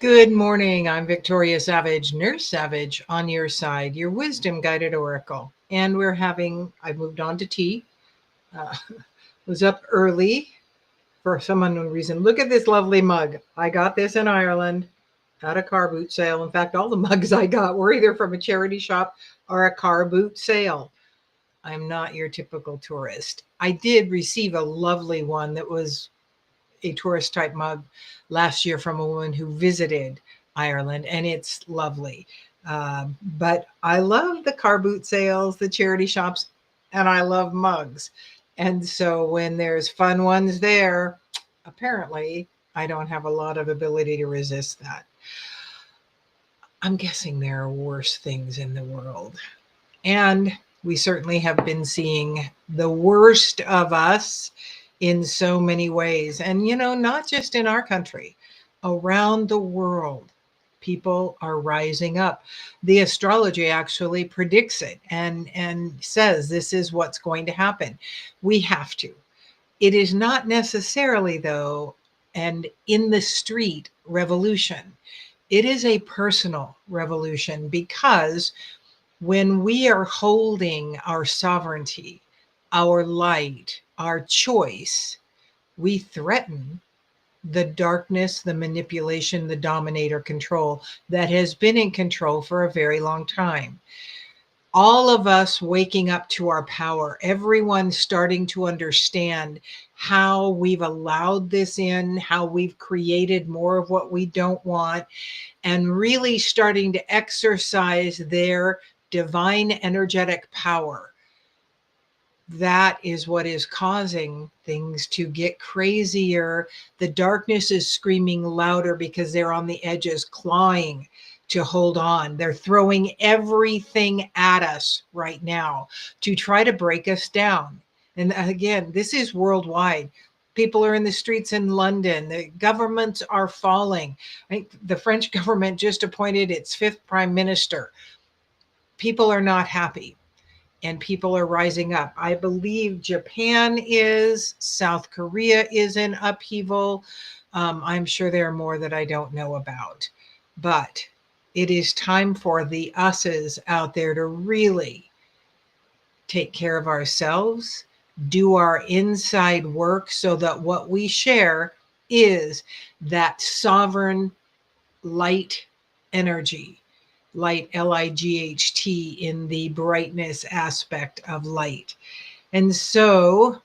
Good morning. I'm Victoria Savage, Nurse Savage, on your side, your wisdom guided oracle. And I moved on to tea. Uh, was up early for some unknown reason. Look at this lovely mug. I got this in Ireland at a car boot sale. In fact, all the mugs I got were either from a charity shop or a car boot sale. I'm not your typical tourist. I did receive a lovely one that was a tourist type mug last year from a woman who visited Ireland, and it's lovely. But I love the car boot sales, the charity shops, and I love mugs. And so when there's fun ones there, apparently I don't have a lot of ability to resist that. I'm guessing there are worse things in the world. And we certainly have been seeing the worst of us in so many ways. And, not just in our country, around the world, people are rising up. The astrology actually predicts it and says this is what's going to happen. We have to. It is not necessarily, though, an in the street revolution. It is a personal revolution because when we are holding our sovereignty, our light, our choice, we threaten the darkness, the manipulation, the dominator control that has been in control for a very long time. All of us waking up to our power, everyone starting to understand how we've allowed this in, how we've created more of what we don't want, and really starting to exercise their divine energetic power. That is what is causing things to get crazier. The darkness is screaming louder because they're on the edges, clawing to hold on. They're throwing everything at us right now to try to break us down. And again, this is worldwide. People are in the streets in London. The governments are falling. I think the French government just appointed its fifth prime minister. People are not happy and people are rising up. I believe Japan is, South Korea is in upheaval. I'm sure there are more that I don't know about. But it is time for the us's out there to really take care of ourselves, do our inside work so that what we share is that sovereign light energy, light, Light, in the brightness aspect of light. And so,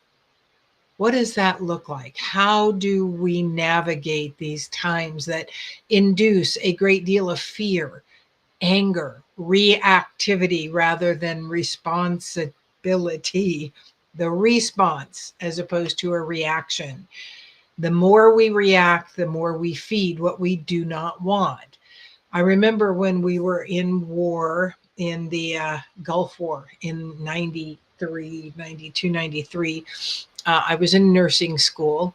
what does that look like? How do we navigate these times that induce a great deal of fear, anger, reactivity rather than responsibility? The response as opposed to a reaction. The more we react, the more we feed what we do not want. I remember when we were in war, in the Gulf War in 93, 92, 93. I was in nursing school.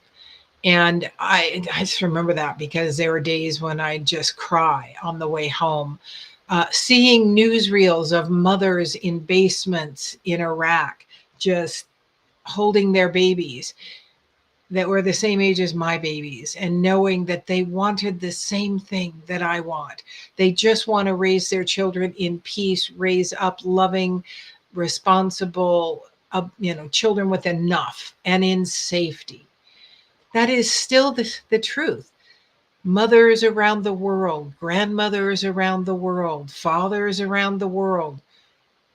And I just remember that because there were days when I'd just cry on the way home. Seeing newsreels of mothers in basements in Iraq just holding their babies that were the same age as my babies and knowing that they wanted the same thing that I want. They just want to raise their children in peace, raise up loving, responsible, children with enough and in safety. That is still the truth. Mothers around the world, grandmothers around the world, fathers around the world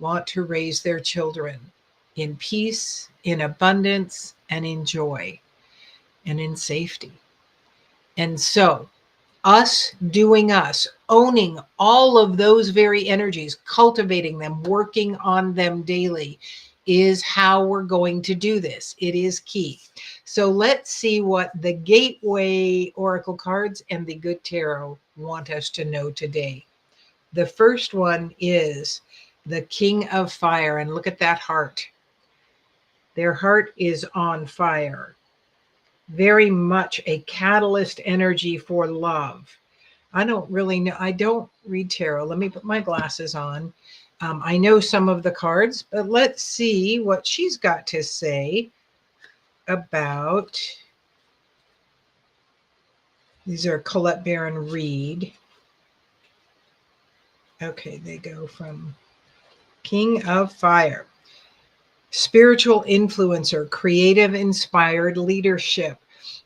want to raise their children in peace, in abundance, and in joy, and in safety. And so, us doing us, owning all of those very energies, cultivating them, working on them daily is how we're going to do this. It is key. So let's see what the Gateway Oracle cards and the Good Tarot want us to know today. The first one is the King of Fire, and look at that heart. Their heart is on fire. Very much a catalyst energy for love. I don't really know. I don't read tarot. Let me put my glasses on. I know some of the cards, but let's see what she's got to say about These are Colette Baron Reed. Okay, they go from King of Fire. Spiritual influencer, creative, inspired leadership.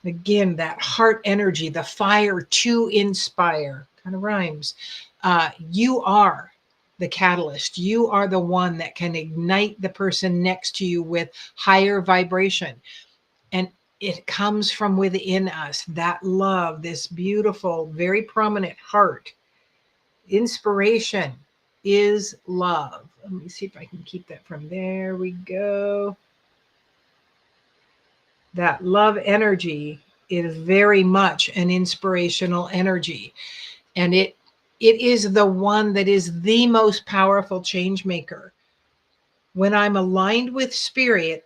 Again, that heart energy, the fire to inspire, kind of rhymes. You are the catalyst. You are the one that can ignite the person next to you with higher vibration. And it comes from within us, that love, this beautiful, very prominent heart. Inspiration is love. Let me see if I can keep that from there. We go. That love energy is very much an inspirational energy. And it is the one that is the most powerful change maker. When I'm aligned with spirit,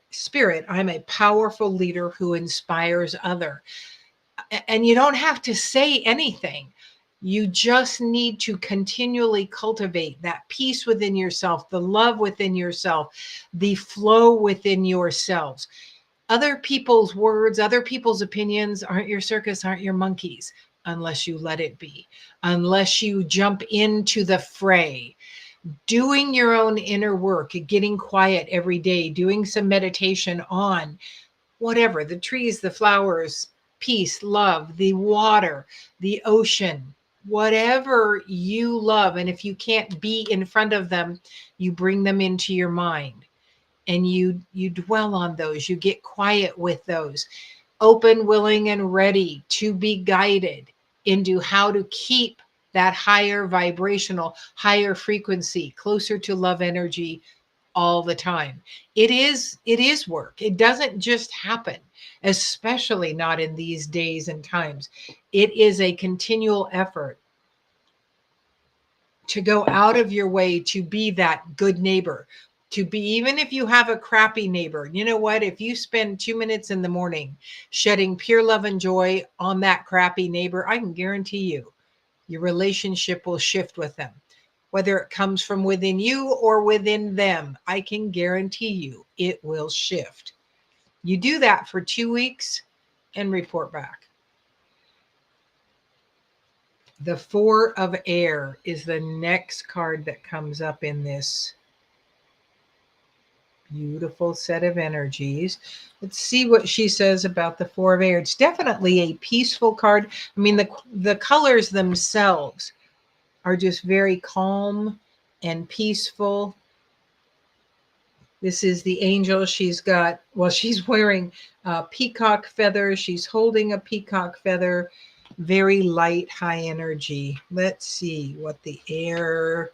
I'm a powerful leader who inspires other. And you don't have to say anything. You just need to continually cultivate that peace within yourself, the love within yourself, the flow within yourselves. Other people's words, other people's opinions aren't your circus, aren't your monkeys, unless you let it be, unless you jump into the fray. Doing your own inner work, getting quiet every day, doing some meditation on whatever, the trees, the flowers, peace, love, the water, the ocean, whatever you love. And if you can't be in front of them, you bring them into your mind and you dwell on those. You get quiet with those, open, willing, and ready to be guided into how to keep that higher vibrational, higher frequency, closer to love energy all the time. It is work. It doesn't just happen, especially not in these days and times. It is a continual effort to go out of your way to be that good neighbor, to be, even if you have a crappy neighbor, you know what? If you spend 2 minutes in the morning shedding pure love and joy on that crappy neighbor, I can guarantee you your relationship will shift with them. Whether it comes from within you or within them, I can guarantee you it will shift. You do that for 2 weeks and report back. The Four of Air is the next card that comes up in this beautiful set of energies. Let's see what she says about the Four of Air. It's definitely a peaceful card. I mean, the colors themselves are just very calm and peaceful. This is the angel. She's got, well, she's wearing peacock feathers. She's holding a peacock feather. Very light, high energy. Let's see what the air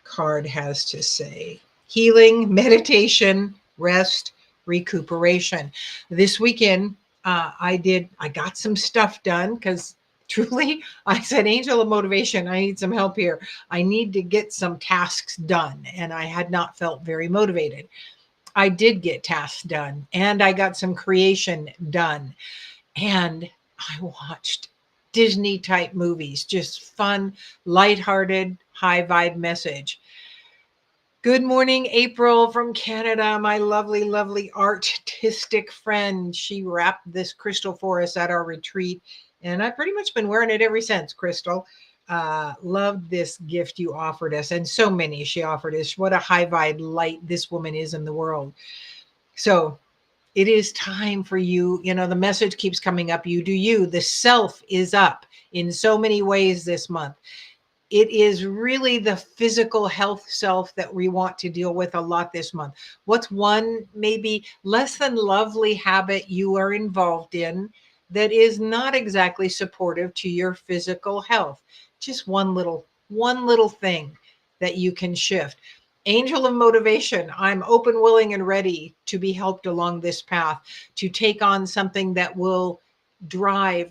card has to say. Healing, meditation, rest, recuperation. This weekend, I got some stuff done because truly, I said, Angel of Motivation, I need some help here. I need to get some tasks done. And I had not felt very motivated. I did get tasks done and I got some creation done. And I watched Disney type movies, just fun, lighthearted, high vibe message. Good morning, April from Canada, my lovely, lovely artistic friend. She wrapped this crystal for us at our retreat, and I've pretty much been wearing it ever since, Crystal. Loved this gift you offered us, and so many she offered us. What a high vibe light this woman is in the world. So it is time for you. You know, the message keeps coming up. You do you. The self is up in so many ways this month. It is really the physical health self that we want to deal with a lot this month. What's one maybe less than lovely habit you are involved in that is not exactly supportive to your physical health? Just one little thing that you can shift. Angel of Motivation, I'm open, willing, and ready to be helped along this path to take on something that will drive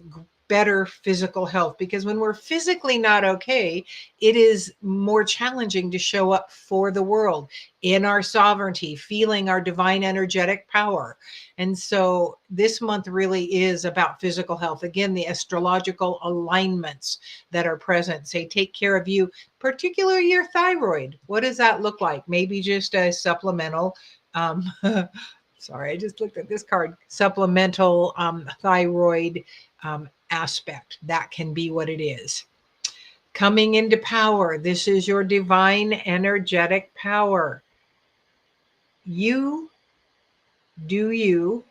better physical health, because when we're physically not okay, it is more challenging to show up for the world in our sovereignty, feeling our divine energetic power. And so this month really is about physical health. Again, the astrological alignments that are present say take care of you, particularly your thyroid. What does that look like? Maybe just a supplemental sorry, I just looked at this card. Supplemental thyroid aspect. That can be what it is. Coming into power. This is your divine energetic power. You do you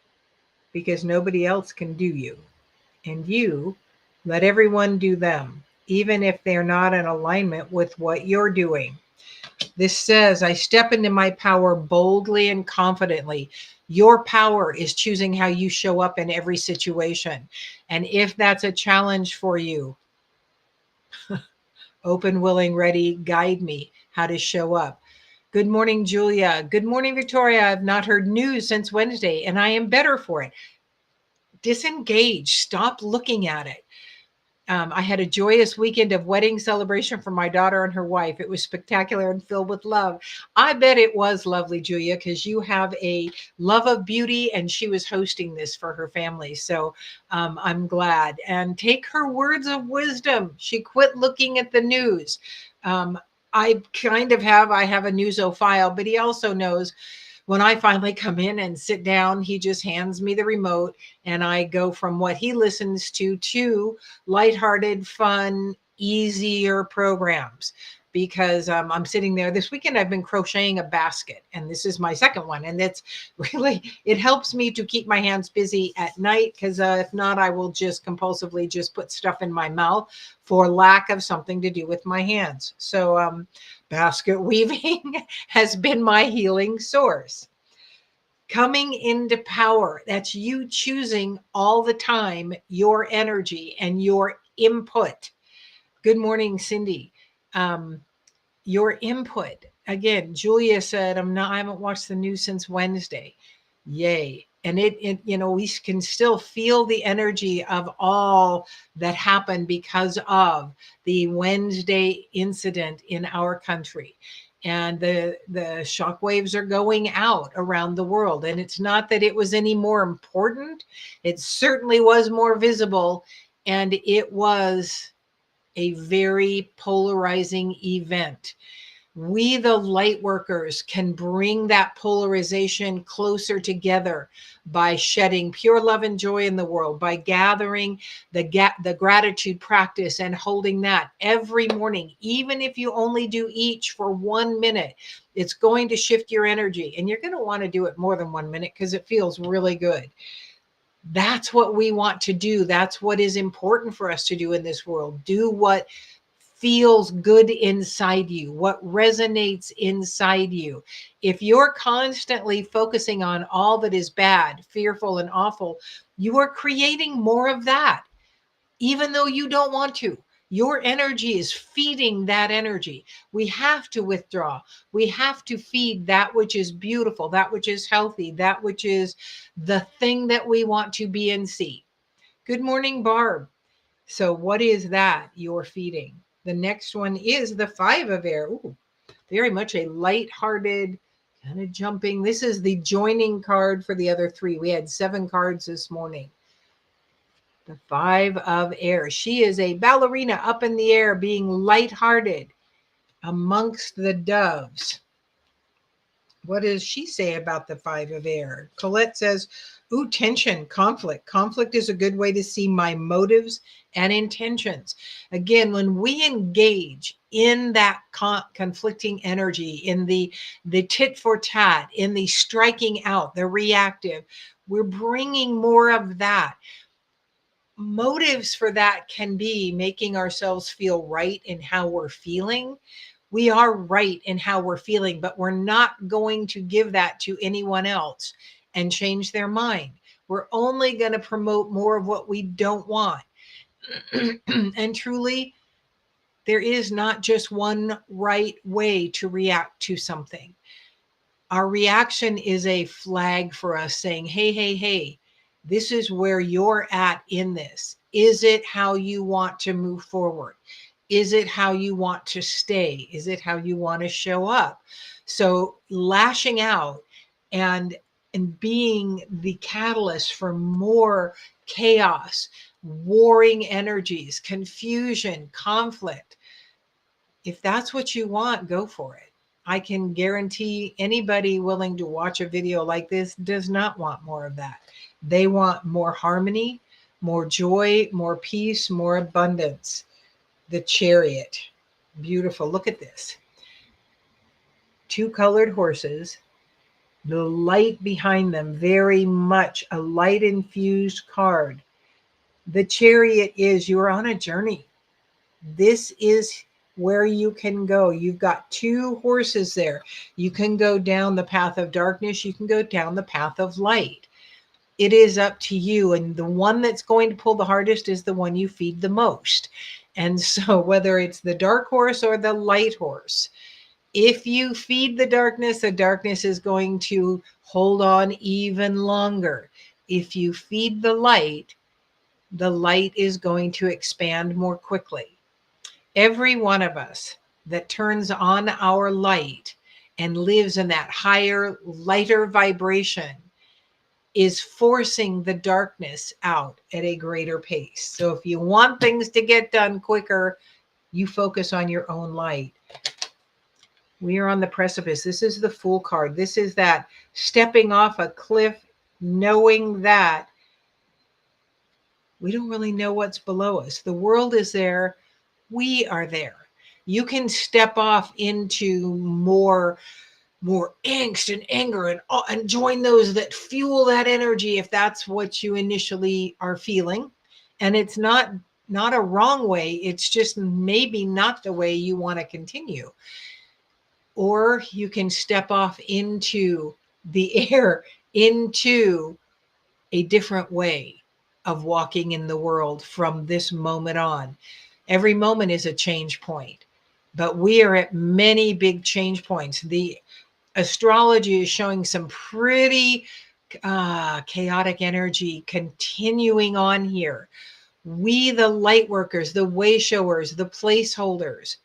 because nobody else can do you. And you let everyone do them, even if they're not in alignment with what you're doing. This says, I step into my power boldly and confidently. Your power is choosing how you show up in every situation. And if that's a challenge for you, open, willing, ready, guide me how to show up. Good morning, Julia. Good morning, Victoria. I've not heard news since Wednesday, and I am better for it. Disengage. Stop looking at it. I had a joyous weekend of wedding celebration for my daughter and her wife. It was spectacular and filled with love. I bet it was lovely, Julia, because you have a love of beauty and she was hosting this for her family. So I'm glad. And take her words of wisdom. She quit looking at the news. I have a newsophile, but he also knows when I finally come in and sit down, he just hands me the remote and I go from what he listens to lighthearted, fun, easier programs. Because I'm sitting there this weekend, I've been crocheting a basket, and this is my second one. And it's really, it helps me to keep my hands busy at night, because if not, I will just compulsively just put stuff in my mouth for lack of something to do with my hands. So basket weaving has been my healing source. Coming into power, that's you choosing all the time your energy and your input. Good morning, Cindy. Your input. Again, Julia said, I haven't watched the news since Wednesday. Yay. And it, we can still feel the energy of all that happened because of the Wednesday incident in our country. And the shockwaves are going out around the world. And it's not that it was any more important. It certainly was more visible. And it was a very polarizing event. We, the light workers, can bring that polarization closer together by shedding pure love and joy in the world, by gathering the gratitude practice and holding that every morning. Even if you only do each for 1 minute, it's going to shift your energy. And you're going to want to do it more than 1 minute because it feels really good. That's what we want to do. That's what is important for us to do in this world. Do what feels good inside you, what resonates inside you. If you're constantly focusing on all that is bad, fearful, and awful, you are creating more of that, even though you don't want to. Your energy is feeding that energy. We have to withdraw. We have to feed that which is beautiful, that which is healthy, that which is the thing that we want to be and see. Good morning, Barb. So what is that you're feeding? The next one is the 5 of air. Ooh, very much a light-hearted kind of jumping. This is the joining card for the other 3. We had 7 cards this morning. The 5 of air. She is a ballerina up in the air, being light-hearted amongst the doves. What does she say about the 5 of air? Colette says, ooh, tension, conflict. Conflict is a good way to see my motives and intentions. Again, when we engage in that conflicting energy, in the tit for tat, in the striking out, the reactive, we're bringing more of that. Motives for that can be making ourselves feel right in how we're feeling. We are right in how we're feeling, but we're not going to give that to anyone else and change their mind. We're only going to promote more of what we don't want. And truly, there is not just one right way to react to something. Our reaction is a flag for us saying, hey, hey, hey, this is where you're at in this. Is it how you want to move forward? Is it how you want to stay? Is it how you want to show up? So lashing out and being the catalyst for more chaos, warring energies, confusion, conflict. If that's what you want, go for it. I can guarantee anybody willing to watch a video like this does not want more of that. They want more harmony, more joy, more peace, more abundance. The Chariot. Beautiful. Look at this. Two colored horses, the light behind them, very much a light infused card. The Chariot is you're on a journey. This is where you can go. You've got two horses there. You can go down the path of darkness, you can go down the path of light. It is up to you. And the one that's going to pull the hardest is the one you feed the most. And so, whether it's the dark horse or the light horse, if you feed the darkness is going to hold on even longer. If you feed the light is going to expand more quickly. Every one of us that turns on our light and lives in that higher, lighter vibration is forcing the darkness out at a greater pace. So if you want things to get done quicker, you focus on your own light. We are on the precipice. This is the Fool card. This is that stepping off a cliff, knowing that we don't really know what's below us. The world is there. We are there. You can step off into more angst and anger and join those that fuel that energy if that's what you initially are feeling. And it's not a wrong way. It's just maybe not the way you want to continue. Or you can step off into the air, into a different way of walking in the world from this moment on. Every moment is a change point, but we are at many big change points. The astrology is showing some pretty chaotic energy continuing on here. We, the light workers, the way showers, the placeholders,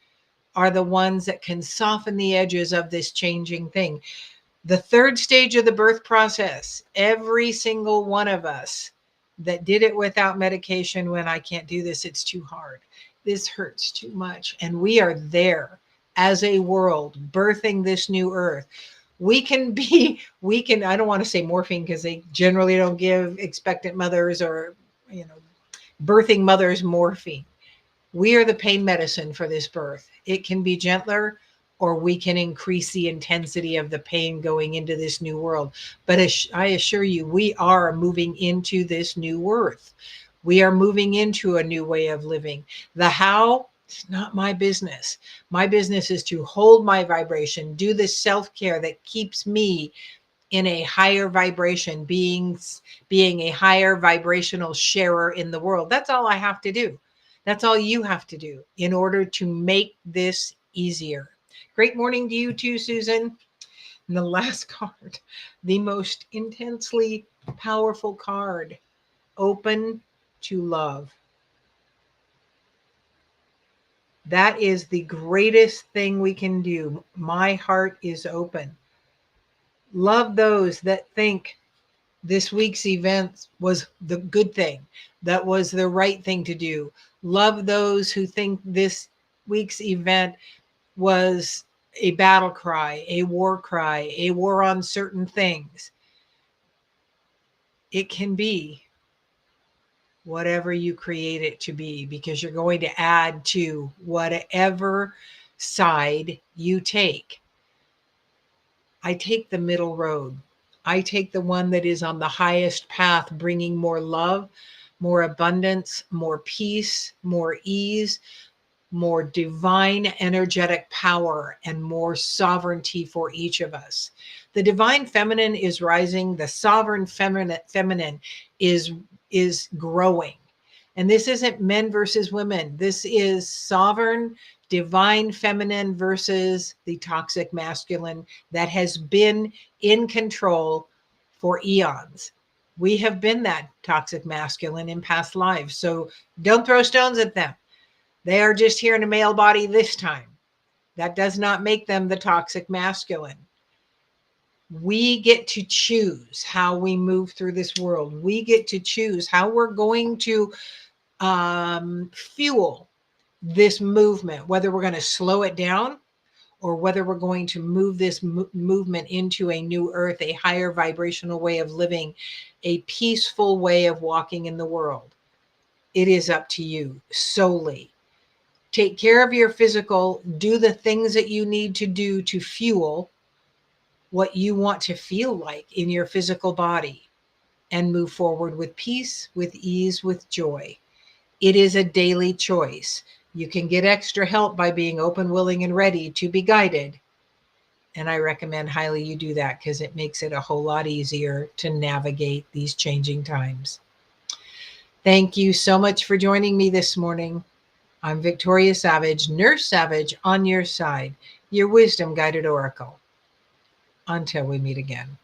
are the ones that can soften the edges of this changing thing. The third stage of the birth process, every single one of us that did it without medication, when I can't do this, it's too hard. This hurts too much. And we are there as a world birthing this new earth. I don't want to say morphine because they generally don't give expectant mothers or, birthing mothers morphine. We are the pain medicine for this birth. It can be gentler, or we can increase the intensity of the pain going into this new world. But I assure you, we are moving into this new earth. We are moving into a new way of living. The how, it's not my business. My business is to hold my vibration, do the self-care that keeps me in a higher vibration, being a higher vibrational sharer in the world. That's all I have to do. That's all you have to do in order to make this easier. Great morning to you too, Susan. And the last card, the most intensely powerful card, open to love. That is the greatest thing we can do. My heart is open. Love those that think this week's event was the good thing. That was the right thing to do. Love those who think this week's event was a battle cry, a war on certain things. It can be whatever you create it to be, because you're going to add to whatever side you take. I take the middle road. I take the one that is on the highest path, bringing more love, more abundance, more peace, more ease, more divine energetic power, and more sovereignty for each of us. The divine feminine is rising. The sovereign feminine is growing. And this isn't men versus women. This is sovereign divine feminine versus the toxic masculine that has been in control for eons. We have been that toxic masculine in past lives. So don't throw stones at them. They are just here in a male body this time. That does not make them the toxic masculine. We get to choose how we move through this world. We get to choose how we're going to fuel this movement, whether we're going to slow it down or whether we're going to move this movement into a new earth, a higher vibrational way of living, a peaceful way of walking in the world. it is up to you solely. Take care of your physical, do the things that you need to do to fuel what you want to feel like in your physical body, and move forward with peace, with ease, with joy. It is a daily choice. You can get extra help by being open, willing, and ready to be guided. And I recommend highly you do that because it makes it a whole lot easier to navigate these changing times. Thank you so much for joining me this morning. I'm Victoria Savage, Nurse Savage, on your side, your wisdom guided oracle. Until we meet again.